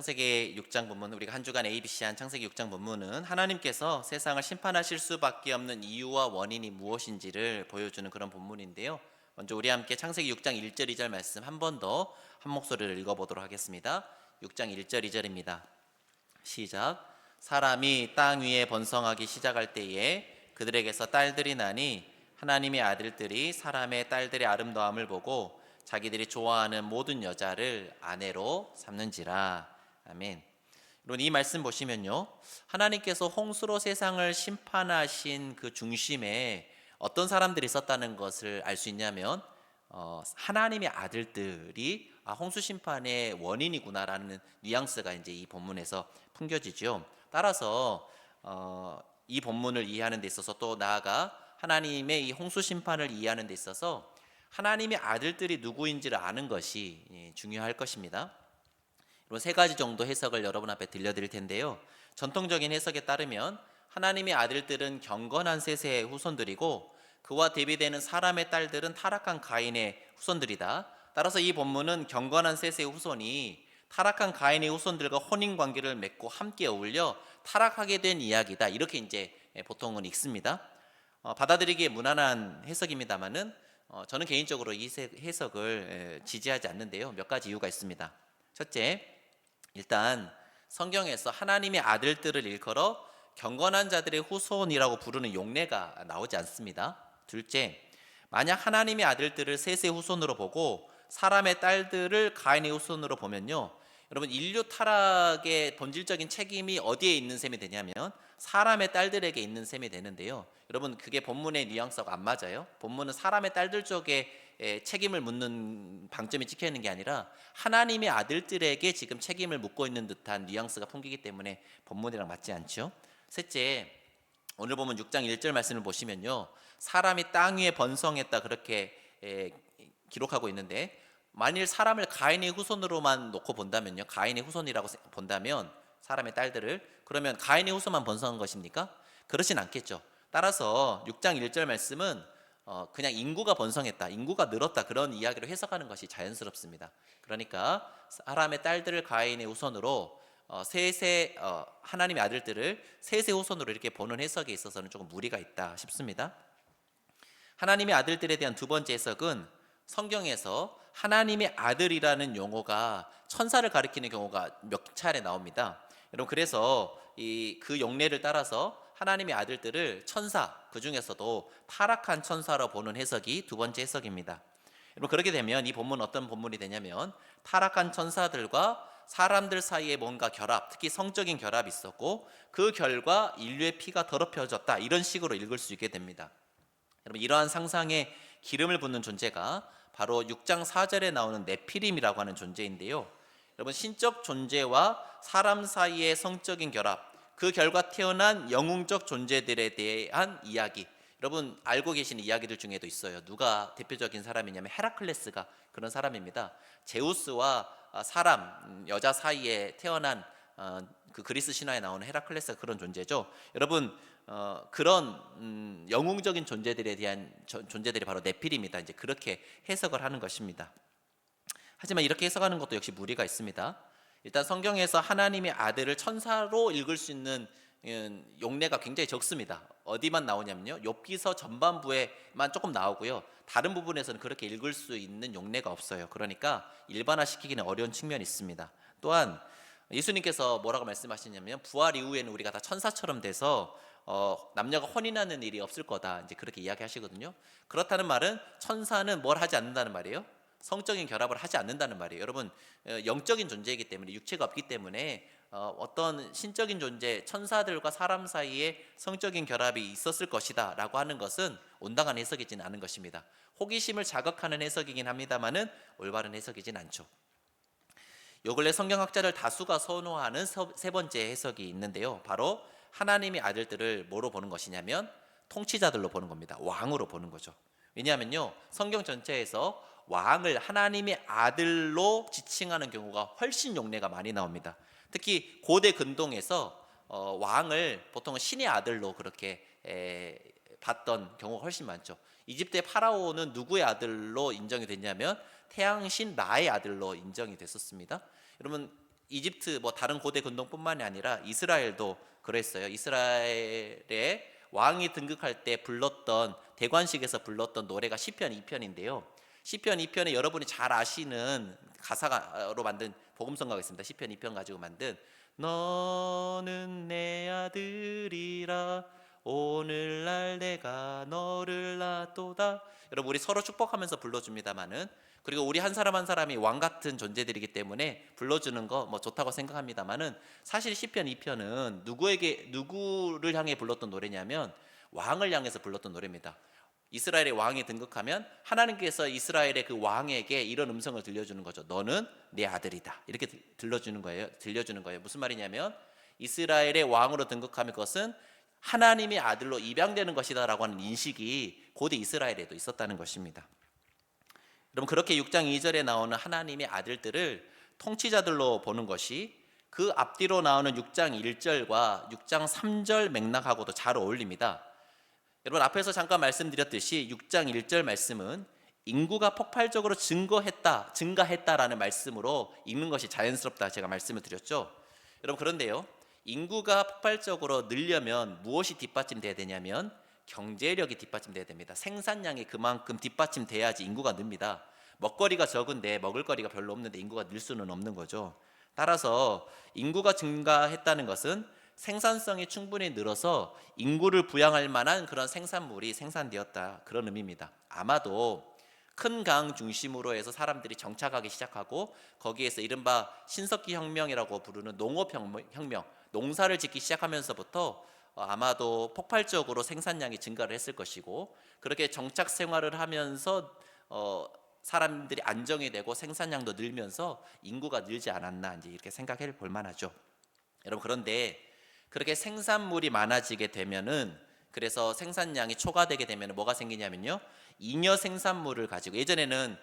창세기 6장 본문, 우리가 한 주간 ABC한 창세기 6장 본문은 하나님께서 세상을 심판하실 수밖에 없는 이유와 원인이 무엇인지를 보여주는 그런 본문인데요. 먼저 우리 함께 창세기 6장 1절 2절 말씀 한 번 더 한 목소리를 읽어보도록 하겠습니다. 6장 1절 2절입니다. 시작. 사람이 땅 위에 번성하기 시작할 때에 그들에게서 딸들이 나니 하나님의 아들들이 사람의 딸들의 아름다움을 보고 자기들이 좋아하는 모든 여자를 아내로 삼는지라. 아멘. 여러분, 이 말씀 보시면요, 하나님께서 홍수로 세상을 심판하신 그 중심에 어떤 사람들이 있었다는 것을 알 수 있냐면 하나님의 아들들이 홍수 심판의 원인이구나라는 뉘앙스가 이제 이 본문에서 풍겨지죠. 따라서 이 본문을 이해하는 데 있어서, 또 나아가 하나님의 이 홍수 심판을 이해하는 데 있어서 하나님의 아들들이 누구인지를 아는 것이 중요할 것입니다. 그리고 세 가지 정도 해석을 여러분 앞에 들려드릴 텐데요. 전통적인 해석에 따르면 하나님의 아들들은 경건한 셋의 후손들이고 그와 대비되는 사람의 딸들은 타락한 가인의 후손들이다. 따라서 이 본문은 경건한 셋의 후손이 타락한 가인의 후손들과 혼인관계를 맺고 함께 어울려 타락하게 된 이야기다, 이렇게 이제 보통은 읽습니다. 받아들이기에 무난한 해석입니다만은 저는 개인적으로 이 해석을 지지하지 않는데요. 몇 가지 이유가 있습니다. 첫째, 일단 성경에서 하나님의 아들들을 일컬어 경건한 자들의 후손이라고 부르는 용례가 나오지 않습니다. 둘째, 만약 하나님의 아들들을 셋의 후손으로 보고 사람의 딸들을 가인의 후손으로 보면요, 여러분, 인류 타락의 본질적인 책임이 어디에 있는 셈이 되냐면 사람의 딸들에게 있는 셈이 되는데요. 여러분, 그게 본문의 뉘앙스하고 안 맞아요. 본문은 사람의 딸들 쪽에 책임을 묻는 방점이 찍혀 있는 게 아니라 하나님의 아들들에게 지금 책임을 묻고 있는 듯한 뉘앙스가 풍기기 때문에 본문이랑 맞지 않죠. 셋째, 오늘 보면 6장 1절 말씀을 보시면요, 사람이 땅 위에 번성했다, 그렇게 기록하고 있는데, 만일 사람을 가인의 후손으로만 놓고 본다면요, 가인의 후손이라고 본다면 사람의 딸들을, 그러면 가인의 후손만 번성한 것입니까? 그렇진 않겠죠. 따라서 6장 1절 말씀은 그냥 인구가 번성했다, 인구가 늘었다, 그런 이야기로 해석하는 것이 자연스럽습니다. 그러니까 사람의 딸들을 가인의 후손으로, 하나님의 아들들을 셋의 후손으로 이렇게 보는 해석에 있어서는 조금 무리가 있다 싶습니다. 하나님의 아들들에 대한 두 번째 해석은 성경에서 하나님의 아들이라는 용어가 천사를 가리키는 경우가 몇 차례 나옵니다. 여러분, 그래서 그 용례를 따라서 하나님의 아들들을 천사, 그 중에서도 타락한 천사로 보는 해석이 두 번째 해석입니다. 여러분, 그렇게 되면 이 본문은 어떤 본문이 되냐면 타락한 천사들과 사람들 사이에 뭔가 결합, 특히 성적인 결합이 있었고 그 결과 인류의 피가 더럽혀졌다, 이런 식으로 읽을 수 있게 됩니다. 여러분, 이러한 상상에 기름을 붓는 존재가 바로 6장 4절에 나오는 네피림이라고 하는 존재인데요. 여러분, 신적 존재와 사람 사이의 성적인 결합, 그 결과 태어난 영웅적 존재들에 대한 이야기, 여러분 알고 계시는 이야기들 중에도 있어요. 누가 대표적인 사람이냐면 헤라클레스가 그런 사람입니다. 제우스와 사람, 여자 사이에 태어난 그 그리스 신화에 나오는 헤라클레스가 그런 존재죠. 여러분, 그런 영웅적인 존재들에 대한 존재들이 바로 네필입니다. 이제 그렇게 해석을 하는 것입니다. 하지만 이렇게 해석하는 것도 역시 무리가 있습니다. 일단 성경에서 하나님의 아들을 천사로 읽을 수 있는 용례가 굉장히 적습니다. 어디만 나오냐면요, 욥기서 전반부에만 조금 나오고요, 다른 부분에서는 그렇게 읽을 수 있는 용례가 없어요. 그러니까 일반화시키기는 어려운 측면이 있습니다. 또한 예수님께서 뭐라고 말씀하시냐면 부활 이후에는 우리가 다 천사처럼 돼서 남녀가 혼인하는 일이 없을 거다, 이제 그렇게 이야기하시거든요. 그렇다는 말은 천사는 뭘 하지 않는다는 말이에요? 성적인 결합을 하지 않는다는 말이에요. 여러분, 영적인 존재이기 때문에, 육체가 없기 때문에 어떤 신적인 존재, 천사들과 사람 사이에 성적인 결합이 있었을 것이다 라고 하는 것은 온당한 해석이지는 않은 것입니다. 호기심을 자극하는 해석이긴 합니다만은 올바른 해석이진 않죠. 요 근래 성경학자들 다수가 선호하는 세 번째 해석이 있는데요, 바로 하나님의 아들들을 뭐로 보는 것이냐면 통치자들로 보는 겁니다. 왕으로 보는 거죠. 왜냐하면요, 성경 전체에서 왕을 하나님의 아들로 지칭하는 경우가 훨씬 용례가 많이 나옵니다. 특히 고대 근동에서 왕을 보통 신의 아들로 그렇게 봤던 경우가 훨씬 많죠. 이집트의 파라오는 누구의 아들로 인정이 됐냐면 태양신 라의 아들로 인정이 됐었습니다. 여러분, 이집트 뭐 다른 고대 근동뿐만이 아니라 이스라엘도 그랬어요. 이스라엘의 왕이 등극할 때 불렀던 대관식에서 불렀던 노래가 시편 2편인데요. 시편 2편에 여러분이 잘 아시는 가사로 만든 복음성가가 있습니다. 시편 2편 가지고 만든 너는 내 아들이라 오늘날 내가 너를 낳도다. 여러분 우리 서로 축복하면서 불러줍니다마는, 그리고 우리 한 사람 한 사람이 왕 같은 존재들이기 때문에 불러주는 거 뭐 좋다고 생각합니다마는, 사실 시편 2편은 누구를 향해 불렀던 노래냐면 왕을 향해서 불렀던 노래입니다. 이스라엘의 왕이 등극하면 하나님께서 이스라엘의 그 왕에게 이런 음성을 들려주는 거죠. 너는 내 아들이다. 이렇게 들려주는 거예요. 무슨 말이냐면 이스라엘의 왕으로 등극하면 그것은 하나님의 아들로 입양되는 것이다라고 하는 인식이 고대 이스라엘에도 있었다는 것입니다. 여러분 그렇게 6장 2절에 나오는 하나님의 아들들을 통치자들로 보는 것이 그 앞뒤로 나오는 6장 1절과 6장 3절 맥락하고도 잘 어울립니다. 여러분 앞에서 잠깐 말씀드렸듯이 6장 1절 말씀은 인구가 폭발적으로 증가했다라는 말씀으로 읽는 것이 자연스럽다 제가 말씀을 드렸죠. 여러분 그런데요, 인구가 폭발적으로 늘려면 무엇이 뒷받침돼야 되냐면 경제력이 뒷받침돼야 됩니다. 생산량이 그만큼 뒷받침돼야지 인구가 늡니다. 먹거리가 적은데 먹을 거리가 별로 없는데 인구가 늘 수는 없는 거죠. 따라서 인구가 증가했다는 것은 생산성이 충분히 늘어서 인구를 부양할 만한 그런 생산물이 생산되었다, 그런 의미입니다. 아마도 큰 강 중심으로 해서 사람들이 정착하기 시작하고 거기에서 이른바 신석기 혁명이라고 부르는 농업혁명, 농사를 짓기 시작하면서부터 아마도 폭발적으로 생산량이 증가를 했을 것이고, 그렇게 정착 생활을 하면서 사람들이 안정이 되고 생산량도 늘면서 인구가 늘지 않았나 이제 이렇게 생각해 볼 만하죠. 여러분 그런데 그렇게 생산물이 많아지게 되면은, 그래서 생산량이 초과되게 되면 뭐가 생기냐면요, 잉여 생산물을 가지고, 예전에는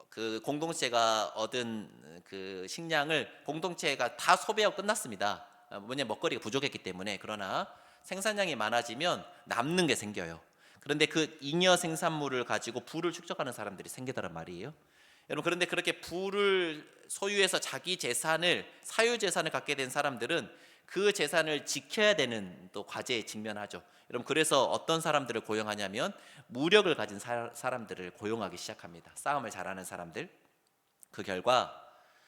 그 공동체가 얻은 그 식량을 공동체가 다 소비하고 끝났습니다. 왜냐면 먹거리가 부족했기 때문에. 그러나 생산량이 많아지면 남는 게 생겨요. 그런데 그 잉여 생산물을 가지고 부를 축적하는 사람들이 생기더란 말이에요. 여러분 그런데 그렇게 부를 소유해서 자기 재산을, 사유재산을 갖게 된 사람들은 그 재산을 지켜야 되는 또 과제에 직면하죠. 여러분 그래서 어떤 사람들을 고용하냐면 무력을 가진 사람들을 고용하기 시작합니다. 싸움을 잘하는 사람들. 그 결과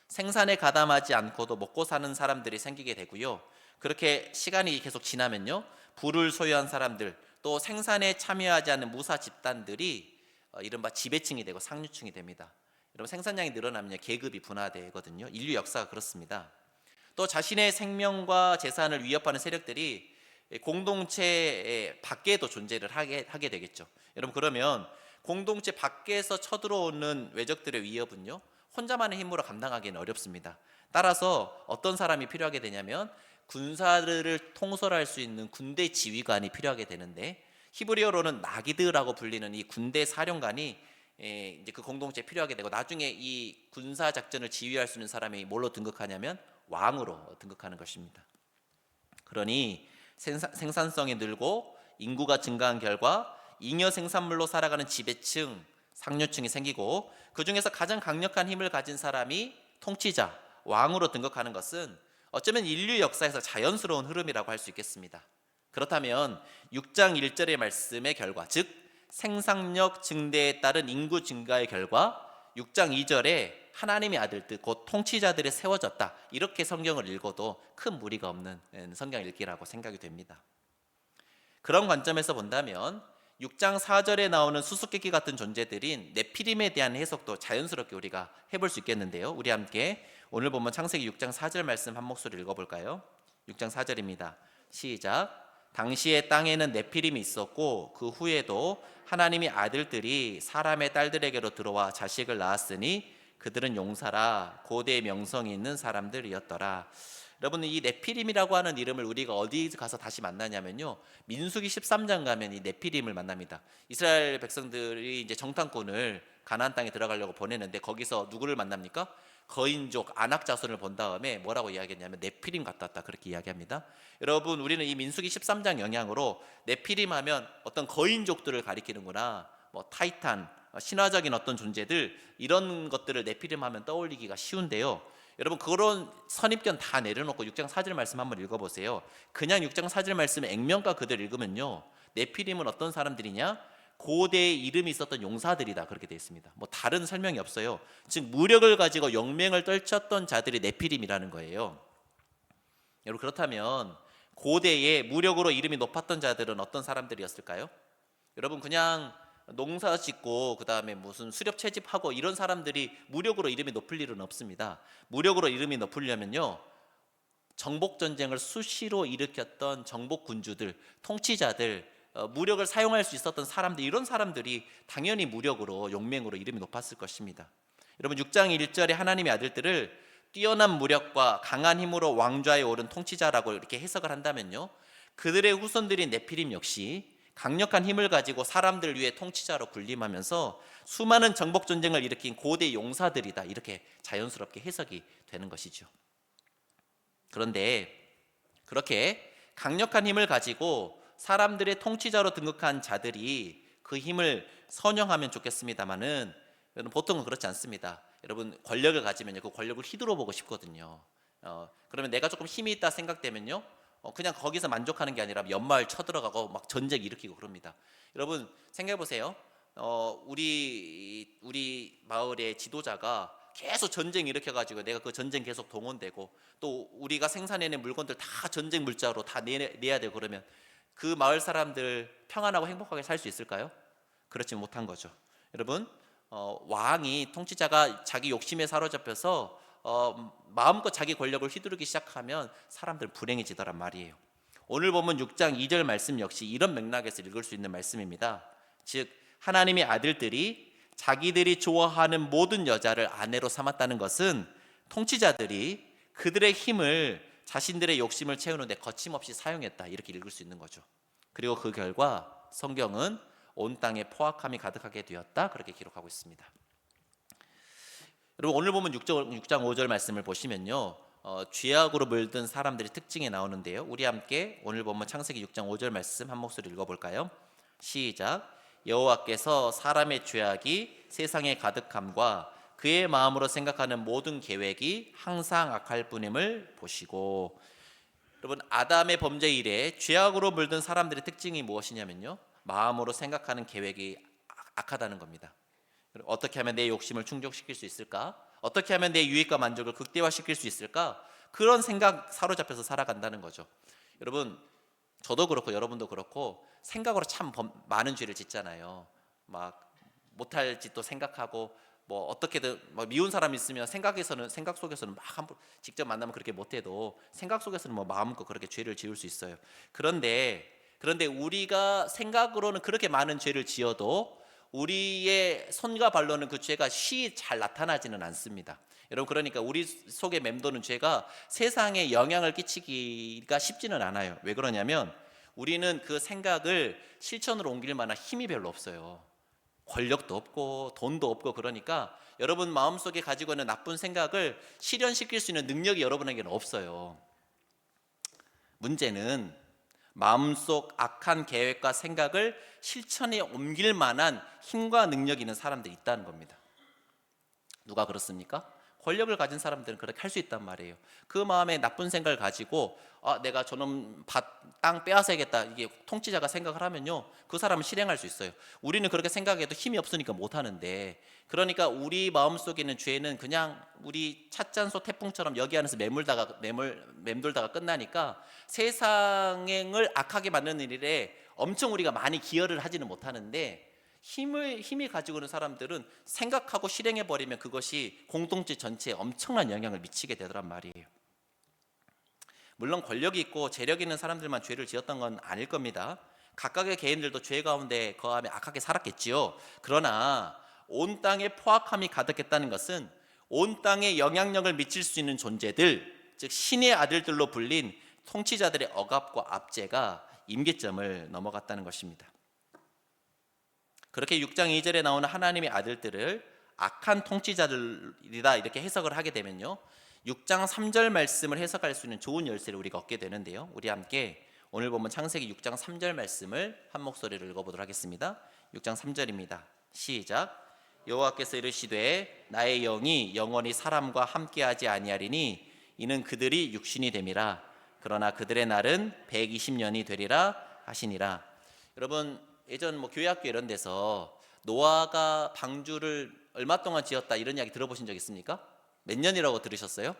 생산에 가담하지 않고도 먹고 사는 사람들이 생기게 되고요. 그렇게 시간이 계속 지나면요, 부를 소유한 사람들, 또 생산에 참여하지 않는 무사 집단들이 이른바 지배층이 되고 상류층이 됩니다. 여러분 생산량이 늘어나면 계급이 분화되거든요. 인류 역사가 그렇습니다. 또 자신의 생명과 재산을 위협하는 세력들이 공동체 밖에도 존재를 하게 되겠죠. 여러분 그러면 공동체 밖에서 쳐들어오는 외적들의 위협은요, 혼자만의 힘으로 감당하기는 어렵습니다. 따라서 어떤 사람이 필요하게 되냐면 군사들을 통솔할 수 있는 군대 지휘관이 필요하게 되는데, 히브리어로는 마기드라고 불리는 이 군대 사령관이 이제 그 공동체에 필요하게 되고, 나중에 이 군사 작전을 지휘할 수 있는 사람이 뭘로 등극하냐면 왕으로 등극하는 것입니다. 그러니 생산성이 늘고 인구가 증가한 결과 잉여 생산물로 살아가는 지배층, 상류층이 생기고, 그 중에서 가장 강력한 힘을 가진 사람이 통치자, 왕으로 등극하는 것은 어쩌면 인류 역사에서 자연스러운 흐름이라고 할 수 있겠습니다. 그렇다면 6장 1절의 말씀의 결과, 즉 생산력 증대에 따른 인구 증가의 결과 6장 2절에 하나님의 아들들 곧 통치자들이 세워졌다, 이렇게 성경을 읽어도 큰 무리가 없는 성경 읽기라고 생각이 됩니다. 그런 관점에서 본다면 6장 4절에 나오는 수수께끼 같은 존재들인 네피림에 대한 해석도 자연스럽게 우리가 해볼 수 있겠는데요. 우리 함께 오늘 본문 창세기 6장 4절 말씀 한 목소리 읽어볼까요? 6장 4절입니다. 시작. 당시에 땅에는 네피림이 있었고 그 후에도 하나님의 아들들이 사람의 딸들에게로 들어와 자식을 낳았으니 그들은 용사라 고대 명성이 있는 사람들이었더라. 여러분 이 네피림이라고 하는 이름을 우리가 어디 가서 다시 만나냐면요, 민수기 13장 가면 이 네피림을 만납니다. 이스라엘 백성들이 이제 정탐꾼을 가나안 땅에 들어가려고 보내는데 거기서 누구를 만납니까? 거인족 아낙 자손을 본 다음에 뭐라고 이야기했냐면 네피림 갔다 왔다, 그렇게 이야기합니다. 여러분 우리는 이 민수기 13장 영향으로 네피림 하면 어떤 거인족들을 가리키는구나, 뭐 타이탄, 신화적인 어떤 존재들, 이런 것들을 네피림 하면 떠올리기가 쉬운데요, 여러분 그런 선입견 다 내려놓고 6장 4절 말씀 한번 읽어보세요. 그냥 6장 4절 말씀 액면가 그대로 읽으면요, 네피림은 어떤 사람들이냐? 고대에 이름이 있었던 용사들이다, 그렇게 되어 있습니다. 뭐 다른 설명이 없어요. 즉 무력을 가지고 영맹을 떨쳤던 자들이 네피림이라는 거예요. 여러분 그렇다면 고대에 무력으로 이름이 높았던 자들은 어떤 사람들이었을까요? 여러분 그냥 농사 짓고 그다음에 무슨 수렵 채집하고 이런 사람들이 무력으로 이름이 높을 일은 없습니다. 무력으로 이름이 높으려면요, 정복 전쟁을 수시로 일으켰던 정복 군주들, 통치자들, 무력을 사용할 수 있었던 사람들, 이런 사람들이 당연히 무력으로 용맹으로 이름이 높았을 것입니다. 여러분 6장 1절에 하나님의 아들들을 뛰어난 무력과 강한 힘으로 왕좌에 오른 통치자라고 이렇게 해석을 한다면요, 그들의 후손들인 네피림 역시 강력한 힘을 가지고 사람들 위해 통치자로 군림하면서 수많은 정복 전쟁을 일으킨 고대 용사들이다, 이렇게 자연스럽게 해석이 되는 것이죠. 그런데 그렇게 강력한 힘을 가지고 사람들의 통치자로 등극한 자들이 그 힘을 선용하면 좋겠습니다만은 보통은 그렇지 않습니다. 여러분 권력을 가지면요, 그 권력을 휘두르 보고 싶거든요. 그러면 내가 조금 힘이 있다 생각되면요, 그냥 거기서 만족하는 게 아니라 연마을 쳐들어가고 막 전쟁 일으키고 그럽니다. 여러분 생각해 보세요. 우리 마을의 지도자가 계속 전쟁 일으켜가지고 내가 그 전쟁 계속 동원되고 또 우리가 생산해낸 물건들 다 전쟁 물자로 다 내야 되고 그러면 그 마을 사람들 평안하고 행복하게 살 수 있을까요? 그렇지 못한 거죠. 여러분 왕이, 통치자가 자기 욕심에 사로잡혀서 마음껏 자기 권력을 휘두르기 시작하면 사람들 불행해지더란 말이에요. 오늘 보면 6장 2절 말씀 역시 이런 맥락에서 읽을 수 있는 말씀입니다. 즉 하나님의 아들들이 자기들이 좋아하는 모든 여자를 아내로 삼았다는 것은 통치자들이 그들의 힘을 자신들의 욕심을 채우는데 거침없이 사용했다, 이렇게 읽을 수 있는 거죠. 그리고 그 결과 성경은 온 땅에 포악함이 가득하게 되었다, 그렇게 기록하고 있습니다. 여러분 오늘 보면 6장 5절 말씀을 보시면요, 죄악으로 물든 사람들의 특징이 나오는데요, 우리 함께 오늘 보면 창세기 6장 5절 말씀 한 목소리 읽어볼까요? 시작. 여호와께서 사람의 죄악이 세상에 가득함과 그의 마음으로 생각하는 모든 계획이 항상 악할 뿐임을 보시고. 여러분 아담의 범죄 이래 죄악으로 물든 사람들의 특징이 무엇이냐면요, 마음으로 생각하는 계획이 악하다는 겁니다. 어떻게 하면 내 욕심을 충족시킬 수 있을까? 어떻게 하면 내 유익과 만족을 극대화시킬 수 있을까? 그런 생각 사로잡혀서 살아간다는 거죠. 여러분 저도 그렇고 여러분도 그렇고 생각으로 참 많은 죄를 짓잖아요. 막 못할 짓도 생각하고 뭐 어떻게든 뭐 미운 사람 있으면 생각 속에서는 막 한번 직접 만나면 그렇게 못해도 생각 속에서는 뭐 마음껏 그렇게 죄를 지을 수 있어요. 그런데 우리가 생각으로는 그렇게 많은 죄를 지어도 우리의 손과 발로는 그 죄가 쉬이 잘 나타나지는 않습니다. 여러분 그러니까 우리 속에 맴도는 죄가 세상에 영향을 끼치기가 쉽지는 않아요. 왜 그러냐면 우리는 그 생각을 실천으로 옮길 만한 힘이 별로 없어요. 권력도 없고 돈도 없고. 그러니까 여러분 마음속에 가지고 있는 나쁜 생각을 실현시킬 수 있는 능력이 여러분에게는 없어요. 문제는 마음속 악한 계획과 생각을 실천에 옮길 만한 힘과 능력이 있는 사람들이 있다는 겁니다. 누가 그렇습니까? 권력을 가진 사람들은 그렇게 할 수 있단 말이에요. 그 마음에 나쁜 생각을 가지고 내가 저놈 땅 빼앗아야겠다, 이게 통치자가 생각을 하면요, 그 사람은 실행할 수 있어요. 우리는 그렇게 생각해도 힘이 없으니까 못하는데, 그러니까 우리 마음속에 있는 죄는 그냥 우리 찻잔소 태풍처럼 여기 안에서 맴돌다가 끝나니까 세상을 악하게 만드는 일에 엄청 우리가 많이 기여를 하지는 못하는데, 힘이 가지고 있는 사람들은 생각하고 실행해버리면 그것이 공동체 전체에 엄청난 영향을 미치게 되더란 말이에요. 물론 권력이 있고 재력이 있는 사람들만 죄를 지었던 건 아닐 겁니다. 각각의 개인들도 죄 가운데 거하며 악하게 살았겠지요. 그러나 온 땅에 포악함이 가득했다는 것은 온 땅에 영향력을 미칠 수 있는 존재들, 즉 신의 아들들로 불린 통치자들의 억압과 압제가 임계점을 넘어갔다는 것입니다. 그렇게 6장 2절에 나오는 하나님의 아들들을 악한 통치자들이다, 이렇게 해석을 하게 되면요, 6장 3절 말씀을 해석할 수 있는 좋은 열쇠를 우리가 얻게 되는데요, 우리 함께 오늘 보면 창세기 6장 3절 말씀을 한 목소리로 읽어보도록 하겠습니다. 6장 3절입니다. 시작. 여호와께서 이르시되 나의 영이 영원히 사람과 함께하지 아니하리니 이는 그들이 육신이 됨이라. 그러나 그들의 날은 120년이 되리라 하시니라. 여러분, 예전 교회학교 이런 데서 노아가 방주를 얼마 동안 지었다 이런 이야기 들어보신 적 있습니까? 몇 년이라고 들으셨어요?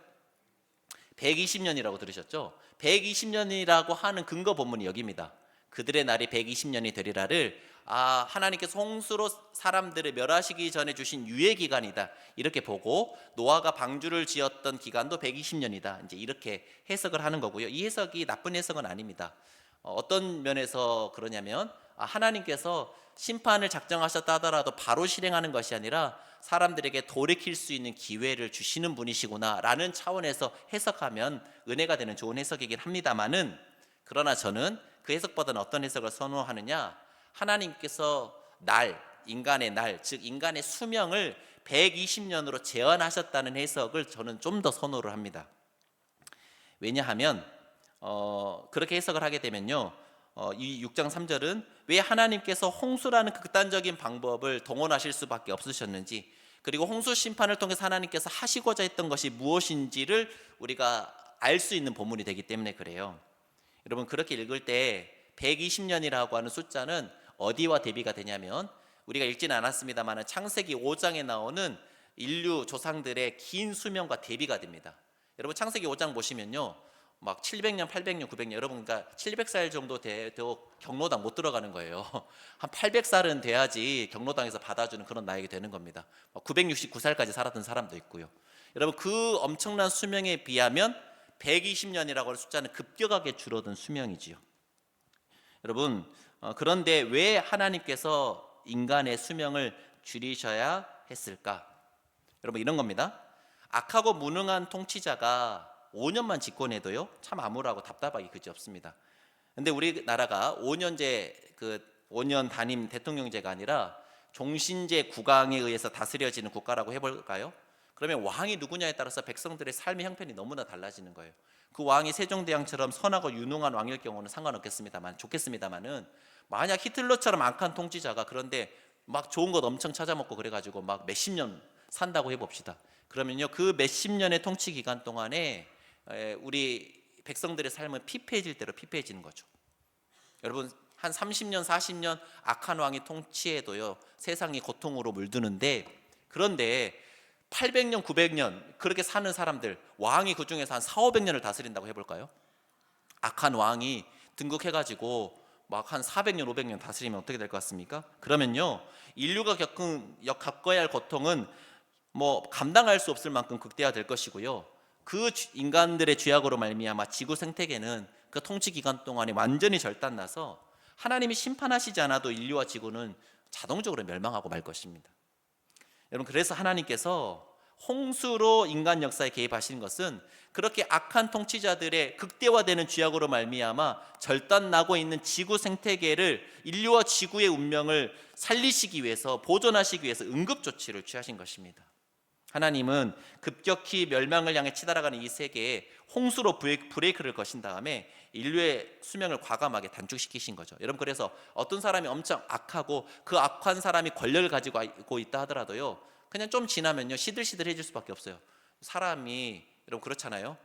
120년이라고 들으셨죠? 120년이라고 하는 근거 본문이 여기입니다. 그들의 날이 120년이 되리라를 하나님께서 홍수로 사람들을 멸하시기 전에 주신 유예 기간이다 이렇게 보고, 노아가 방주를 지었던 기간도 120년이다 이제 이렇게 해석을 하는 거고요. 이 해석이 나쁜 해석은 아닙니다. 어떤 면에서 그러냐면 하나님께서 심판을 작정하셨다 하더라도 바로 실행하는 것이 아니라 사람들에게 돌이킬 수 있는 기회를 주시는 분이시구나 라는 차원에서 해석하면 은혜가 되는 좋은 해석이긴 합니다만은, 그러나 저는 그 해석보다는 어떤 해석을 선호하느냐, 하나님께서 인간의 날, 즉 인간의 수명을 120년으로 제한하셨다는 해석을 저는 좀 더 선호를 합니다. 왜냐하면 그렇게 해석을 하게 되면요, 이 6장 3절은 왜 하나님께서 홍수라는 극단적인 방법을 동원하실 수밖에 없으셨는지, 그리고 홍수 심판을 통해서 하나님께서 하시고자 했던 것이 무엇인지를 우리가 알 수 있는 본문이 되기 때문에 그래요. 여러분, 그렇게 읽을 때 120년이라고 하는 숫자는 어디와 대비가 되냐면, 우리가 읽지는 않았습니다만 창세기 5장에 나오는 인류 조상들의 긴 수명과 대비가 됩니다. 여러분, 창세기 5장 보시면요, 막 700년, 800년, 900년, 여러분 그러니까 700살 정도 돼도 경로당 못 들어가는 거예요. 한 800살은 돼야지 경로당에서 받아주는 그런 나이가 되는 겁니다. 969살까지 살았던 사람도 있고요. 여러분, 그 엄청난 수명에 비하면 120년이라고 하는 숫자는 급격하게 줄어든 수명이지요. 여러분, 그런데 왜 하나님께서 인간의 수명을 줄이셔야 했을까? 여러분, 이런 겁니다. 악하고 무능한 통치자가 5년만 집권해도요 참 암울하고 답답하기 그지없습니다. 근데 우리나라가 5년 단임 대통령제가 아니라 종신제 국왕에 의해서 다스려지는 국가라고 해볼까요? 그러면 왕이 누구냐에 따라서 백성들의 삶의 형편이 너무나 달라지는 거예요. 그 왕이 세종대왕처럼 선하고 유능한 왕일 경우는 좋겠습니다만은, 만약 히틀러처럼 악한 통치자가 그런데 막 좋은 것 엄청 찾아먹고 그래가지고 막 몇십 년 산다고 해봅시다. 그러면요, 그 몇십 년의 통치 기간 동안에 우리 백성들의 삶은 피폐해질 대로 피폐해지는 거죠. 여러분, 한 30년, 40년 악한 왕이 통치해도요 세상이 고통으로 물드는데, 그런데 800년, 900년 그렇게 사는 사람들, 왕이 그 중에서 한 4, 500년을 다스린다고 해볼까요? 악한 왕이 등극해가지고 막 한 400년, 500년 다스리면 어떻게 될 것 같습니까? 그러면요, 인류가 겪어야 할 고통은 감당할 수 없을 만큼 극대화될 것이고요, 그 인간들의 죄악으로 말미암아 지구 생태계는 그 통치 기간 동안에 완전히 절단나서 하나님이 심판하시지 않아도 인류와 지구는 자동적으로 멸망하고 말 것입니다. 여러분, 그래서 하나님께서 홍수로 인간 역사에 개입하시는 것은 그렇게 악한 통치자들의 극대화되는 죄악으로 말미암아 절단나고 있는 지구 생태계를, 인류와 지구의 운명을 살리시기 위해서, 보존하시기 위해서 응급조치를 취하신 것입니다. 하나님은 급격히 멸망을 향해 치달아가는 이 세계에 홍수로 브레이크를 거신 다음에 인류의 수명을 과감하게 단축시키신 거죠. 여러분, 그래서 어떤 사람이 엄청 악하고 그 악한 사람이 권력을 가지고 있다 하더라도요, 그냥 좀 지나면요 시들시들해질 수밖에 없어요. 사람이, 여러분 그렇잖아요.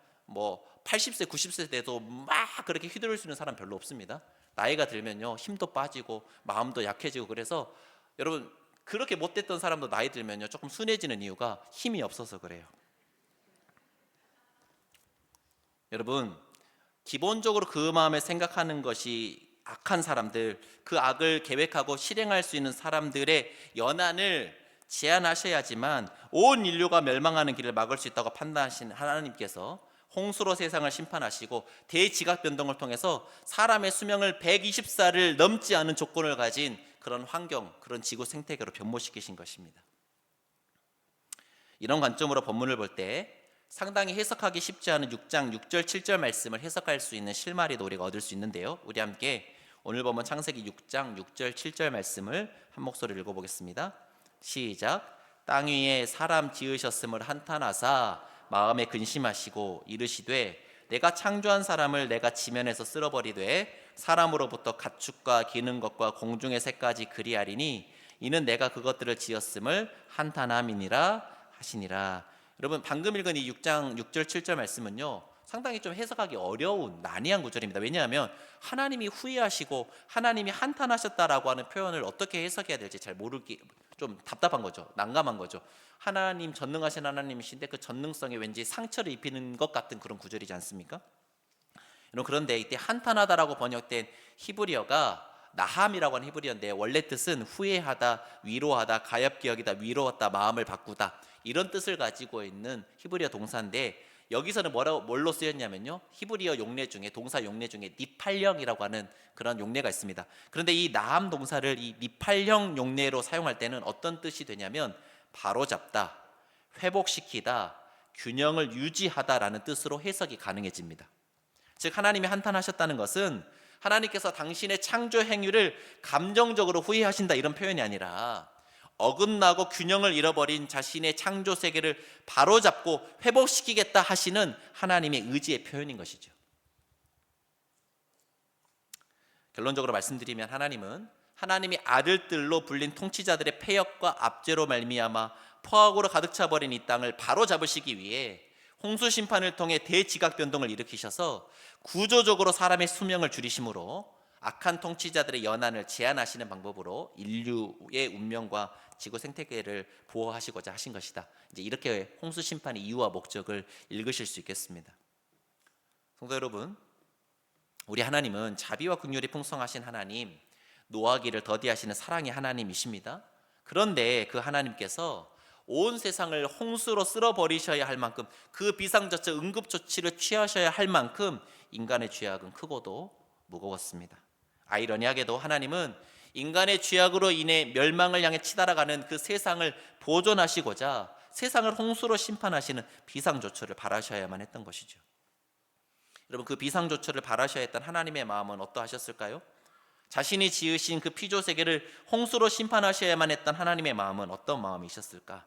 80세, 90세 돼도 막 그렇게 휘두를 수 있는 사람 별로 없습니다. 나이가 들면요 힘도 빠지고 마음도 약해지고, 그래서 여러분 그렇게 못됐던 사람도 나이 들면요 조금 순해지는 이유가 힘이 없어서 그래요. 여러분, 기본적으로 그 마음에 생각하는 것이 악한 사람들, 그 악을 계획하고 실행할 수 있는 사람들의 연한을 제한하셔야지만 온 인류가 멸망하는 길을 막을 수 있다고 판단하신 하나님께서 홍수로 세상을 심판하시고 대지각 변동을 통해서 사람의 수명을 120살을 넘지 않은 조건을 가진 그런 환경, 그런 지구 생태계로 변모시키신 것입니다. 이런 관점으로 본문을 볼 때 상당히 해석하기 쉽지 않은 6장 6절 7절 말씀을 해석할 수 있는 실마리도 우리가 얻을 수 있는데요, 우리 함께 오늘 보면 창세기 6장 6절 7절 말씀을 한 목소리로 읽어보겠습니다. 시작. 땅 위에 사람 지으셨음을 한탄하사 마음에 근심하시고 이르시되 내가 창조한 사람을 내가 지면에서 쓸어버리되 사람으로부터 가축과 기는 것과 공중의 새까지 그리하리니 이는 내가 그것들을 지었음을 한탄함이니라 하시니라. 여러분 방금 읽은 이 6장 6절 7절 말씀은요 상당히 좀 해석하기 어려운 난이한 구절입니다. 왜냐하면 하나님이 후회하시고 하나님이 한탄하셨다라고 하는 표현을 어떻게 해석해야 될지 잘 모르기 좀 답답한 거죠. 난감한 거죠. 하나님 전능하신 하나님이신데 그 전능성에 왠지 상처를 입히는 것 같은 그런 구절이지 않습니까? 그런데 이때 한탄하다라고 번역된 히브리어가 나함이라고 하는 히브리어인데 원래 뜻은 후회하다, 위로하다, 가엾게 여기다, 위로하다, 마음을 바꾸다 이런 뜻을 가지고 있는 히브리어 동사인데 여기서는 뭘로 쓰였냐면요 히브리어 용례 중에 동사 용례 중에 니팔령이라고 하는 그런 용례가 있습니다. 그런데 이 나함 동사를 이 니팔령 용례로 사용할 때는 어떤 뜻이 되냐면 바로잡다, 회복시키다, 균형을 유지하다라는 뜻으로 해석이 가능해집니다. 즉 하나님이 한탄하셨다는 것은 하나님께서 당신의 창조 행위를 감정적으로 후회하신다 이런 표현이 아니라 어긋나고 균형을 잃어버린 자신의 창조 세계를 바로잡고 회복시키겠다 하시는 하나님의 의지의 표현인 것이죠. 결론적으로 말씀드리면 하나님은 하나님이 아들들로 불린 통치자들의 패역과 압제로 말미암아 포악으로 가득 차버린 이 땅을 바로잡으시기 위해 홍수 심판을 통해 대지각 변동을 일으키셔서 구조적으로 사람의 수명을 줄이심으로 악한 통치자들의 연한을 제한하시는 방법으로 인류의 운명과 지구 생태계를 보호하시고자 하신 것이다. 이제 이렇게 홍수 심판의 이유와 목적을 읽으실 수 있겠습니다. 성도 여러분, 우리 하나님은 자비와 긍휼이 풍성하신 하나님, 노하기를 더디하시는 사랑의 하나님이십니다. 그런데 그 하나님께서 온 세상을 홍수로 쓸어버리셔야 할 만큼 그 비상조치 응급조치를 취하셔야 할 만큼 인간의 죄악은 크고도 무거웠습니다. 아이러니하게도 하나님은 인간의 죄악으로 인해 멸망을 향해 치달아가는 그 세상을 보존하시고자 세상을 홍수로 심판하시는 비상조처를 바라셔야만 했던 것이죠. 여러분 그 비상조처를 바라셔야 했던 하나님의 마음은 어떠하셨을까요? 자신이 지으신 그 피조세계를 홍수로 심판하셔야만 했던 하나님의 마음은 어떤 마음이셨을까?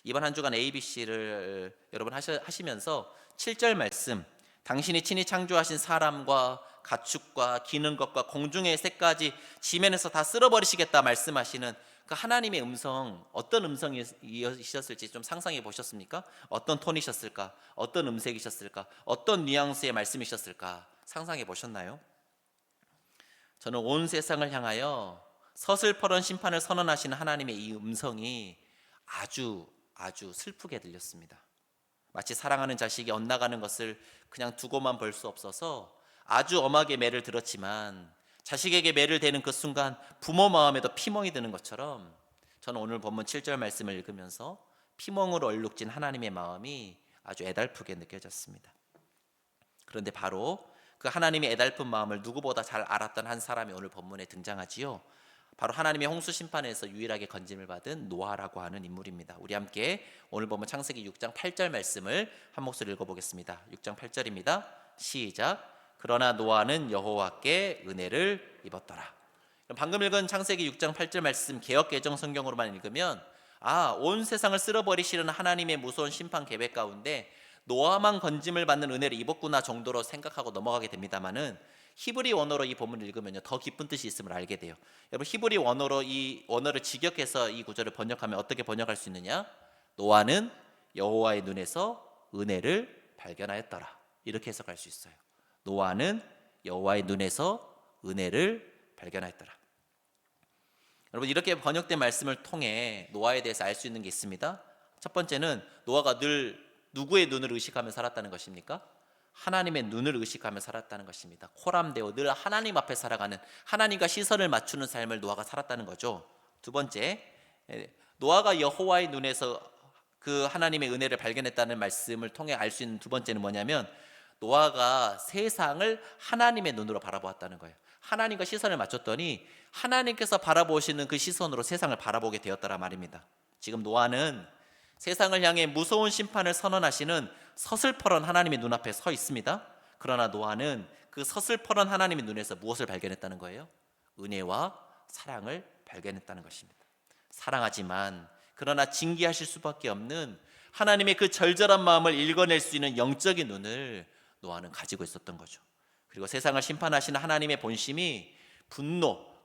이번 한 주간 ABC를 여러분 하시면서 7절 말씀 당신이 친히 창조하신 사람과 가축과 기는 것과 공중의 새까지 지면에서 다 쓸어버리시겠다 말씀하시는 그 하나님의 음성 어떤 음성이셨을지 좀 상상해 보셨습니까? 어떤 톤이셨을까? 어떤 음색이셨을까? 어떤 뉘앙스의 말씀이셨을까? 상상해 보셨나요? 저는 온 세상을 향하여 서슬퍼런 심판을 선언하시는 하나님의 이 음성이 아주 슬프게 들렸습니다. 마치 사랑하는 자식이 엇나가는 것을 그냥 두고만 볼 수 없어서 아주 엄하게 매를 들었지만 자식에게 매를 대는 그 순간 부모 마음에도 피멍이 드는 것처럼 저는 오늘 본문 7절 말씀을 읽으면서 피멍으로 얼룩진 하나님의 마음이 아주 애달프게 느껴졌습니다. 그런데 바로 그 하나님의 애달픈 마음을 누구보다 잘 알았던 한 사람이 오늘 본문에 등장하지요. 바로 하나님의 홍수 심판에서 유일하게 건짐을 받은 노아라고 하는 인물입니다. 우리 함께 오늘 본문 창세기 6장 8절 말씀을 한 목소리 읽어보겠습니다. 6장 8절입니다. 시작. 그러나 노아는 여호와께 은혜를 입었더라. 방금 읽은 창세기 6장 8절 말씀 개역 개정 성경으로만 읽으면 온 세상을 쓸어버리시는 하나님의 무서운 심판 계획 가운데 노아만 건짐을 받는 은혜를 입었구나 정도로 생각하고 넘어가게 됩니다만은 히브리 원어로 이 본문을 읽으면요 더 깊은 뜻이 있음을 알게 돼요. 여러분 히브리 원어로 이 원어를 직역해서 이 구절을 번역하면 어떻게 번역할 수 있느냐? 노아는 여호와의 눈에서 은혜를 발견하였더라. 이렇게 해석할 수 있어요. 노아는 여호와의 눈에서 은혜를 발견하였더라. 여러분 이렇게 번역된 말씀을 통해 노아에 대해서 알 수 있는 게 있습니다. 첫 번째는 노아가 늘 누구의 눈을 의식하며 살았다는 것입니까? 하나님의 눈을 의식하며 살았다는 것입니다. 코람데오 늘 하나님 앞에 살아가는 하나님과 시선을 맞추는 삶을 노아가 살았다는 거죠. 두 번째, 노아가 여호와의 눈에서 그 하나님의 은혜를 발견했다는 말씀을 통해 알 수 있는 두 번째는 뭐냐면 노아가 세상을 하나님의 눈으로 바라보았다는 거예요. 하나님과 시선을 맞췄더니 하나님께서 바라보시는 그 시선으로 세상을 바라보게 되었더라 말입니다. 지금 노아는 세상을 향해 무서운 심판을 선언하시는 서슬퍼런 하나님의 눈앞에 서 있습니다. 그러나 노아는 그 서슬퍼런 하나님의 눈에서 무엇을 발견했다는 거예요? 은혜와 사랑을 발견했다는 것입니다. 사랑하지만 그러나 징계하실 수밖에 없는 하나님의 그 절절한 마음을 읽어낼 수 있는 영적인 눈을 노아는 가지고 있었던 거죠. 그리고 세상을 심판하시는 하나님의 본심이 분노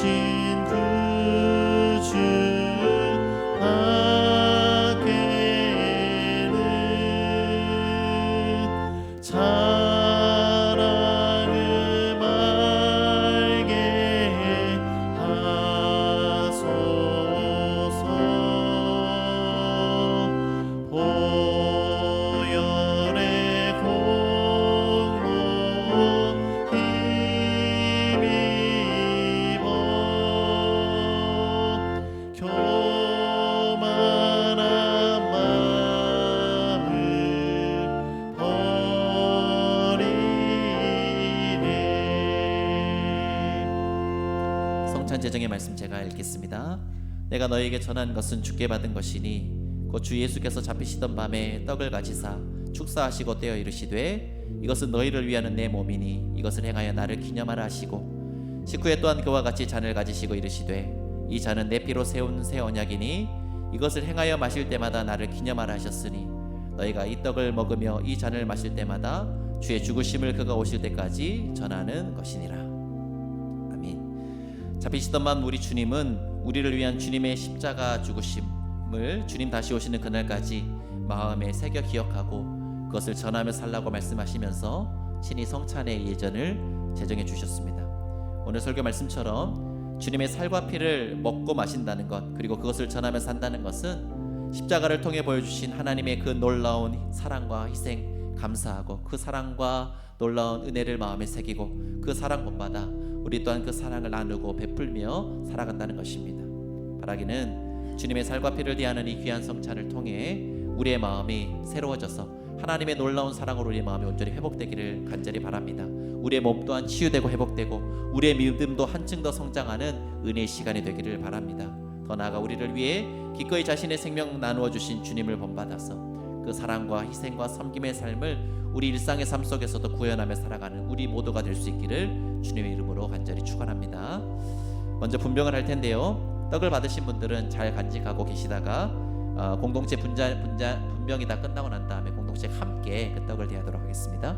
구주 밖에는 사랑을 말게 하소서. 보혈의 공로 힘입어 교만한 마음을 버리네. 성찬 제정의 말씀 제가 읽겠습니다. 내가 너에게 전한 것은 주께 받은 것이니 곧 주 예수께서 잡히시던 밤에 떡을 가지사 축사하시고 떼어 이르시되 이것은 너희를 위하는 내 몸이니 이것을 행하여 나를 기념하라 하시고 식후에 또한 그와 같이 잔을 가지시고 이르시되 이 잔은 내 피로 세운 새 언약이니 이것을 행하여 마실 때마다 나를 기념하라 하셨으니 너희가 이 떡을 먹으며 이 잔을 마실 때마다 주의 죽으심을 그가 오실 때까지 전하는 것이니라. 아멘. 잡히시던 밤 우리 주님은 우리를 위한 주님의 십자가 죽으심을 주님 다시 오시는 그날까지 마음에 새겨 기억하고 그것을 전하며 살라고 말씀하시면서 친히 성찬의 예전을 제정해 주셨습니다. 오늘 설교 말씀처럼 주님의 살과 피를 먹고 마신다는 것, 그리고 그것을 전하며 산다는 것은 십자가를 통해 보여주신 하나님의 그 놀라운 사랑과 희생 감사하고 그 사랑과 놀라운 은혜를 마음에 새기고 그 사랑 본받아 우리 또한 그 사랑을 나누고 베풀며 살아간다는 것입니다. 바라기는 주님의 살과 피를 대하는 이 귀한 성찬을 통해 우리의 마음이 새로워져서 하나님의 놀라운 사랑으로 우리의 마음이 온전히 회복되기를 간절히 바랍니다. 우리의 몸 또한 치유되고 회복되고 우리의 믿음도 한층 더 성장하는 은혜의 시간이 되기를 바랍니다. 더 나아가 우리를 위해 기꺼이 자신의 생명 나누어 주신 주님을 본받아서 그 사랑과 희생과 섬김의 삶을 우리 일상의 삶 속에서도 구현하며 살아가는 우리 모두가 될 수 있기를 주님의 이름으로 간절히 축원합니다. 먼저 분병을 할 텐데요. 떡을 받으신 분들은 잘 간직하고 계시다가 공동체 분병이 다 끝나고 난 다음에 공동체 함께 그 떡을 대하도록 하겠습니다.